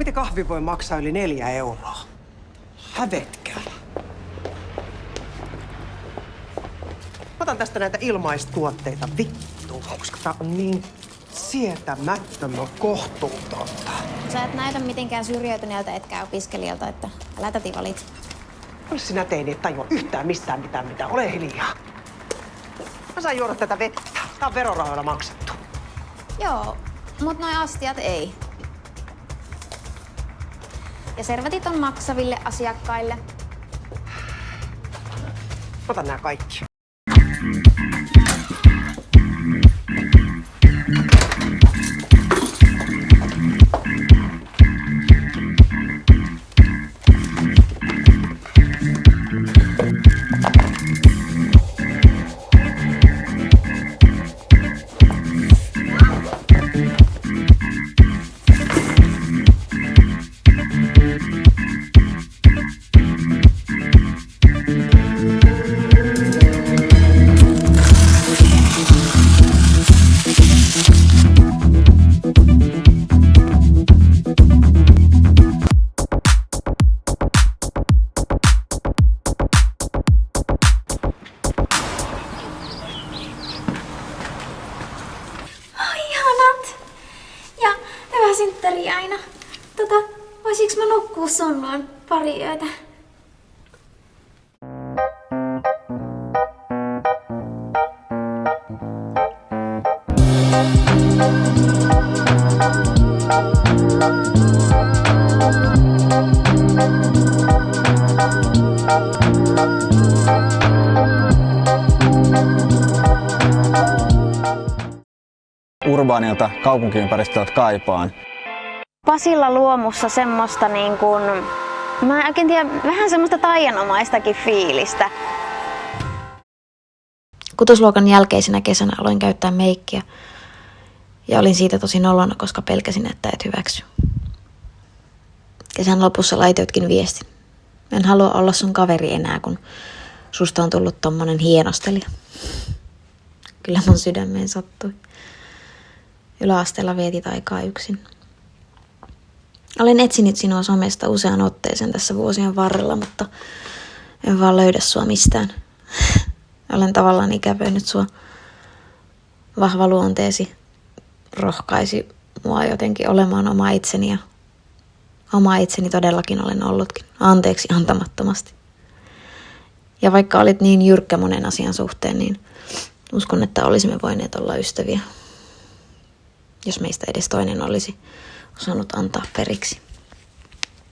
Miten kahvi voi maksaa yli 4 euroa? Hävetkää. Otan tästä näitä ilmaistuotteita. Vittu, koska tää on niin sietämättömän kohtuutonta. Sä et näytä mitenkään syrjäytyneeltä etkä opiskelijalta, että älä täti valit. Ole sinä teini, et tajua yhtään mistään mitään. Ole hiljaa. Mä saan juoda tätä vettä. Tää on verorahoilla maksettu. Joo, mut noi astiat ei. Ja servetit on maksaville asiakkaille. Ota nää kaikki. Synttäri aina. Voisiks mä nukkua sun luon pari yötä? Urbaanilta kaupunkiympäristöltä kaipaan. Pasilla luomussa semmoista niin kuin, mä en oikein tiedä, vähän semmoista taianomaistakin fiilistä. Kutosluokan jälkeisenä kesänä aloin käyttää meikkiä ja olin siitä tosi nolona, koska pelkäsin, että et hyväksy. Kesän lopussa laitoitkin viestin. En halua olla sun kaveri enää, kun susta on tullut tommonen hienostelija. Kyllä mun sydämeen sattui. Yläasteella vietit aikaa yksin. Olen etsinyt sinua somesta usean otteeseen tässä vuosien varrella, mutta en vaan löydä sua mistään. Olen tavallaan ikävöinyt sua. Vahva luonteesi rohkaisi mua jotenkin olemaan oma itseni ja oma itseni todellakin olen ollutkin. Anteeksi antamattomasti. Ja vaikka olit niin jyrkkä monen asian suhteen, niin uskon, että olisimme voineet olla ystäviä. Jos meistä edes toinen olisi osannut antaa periksi.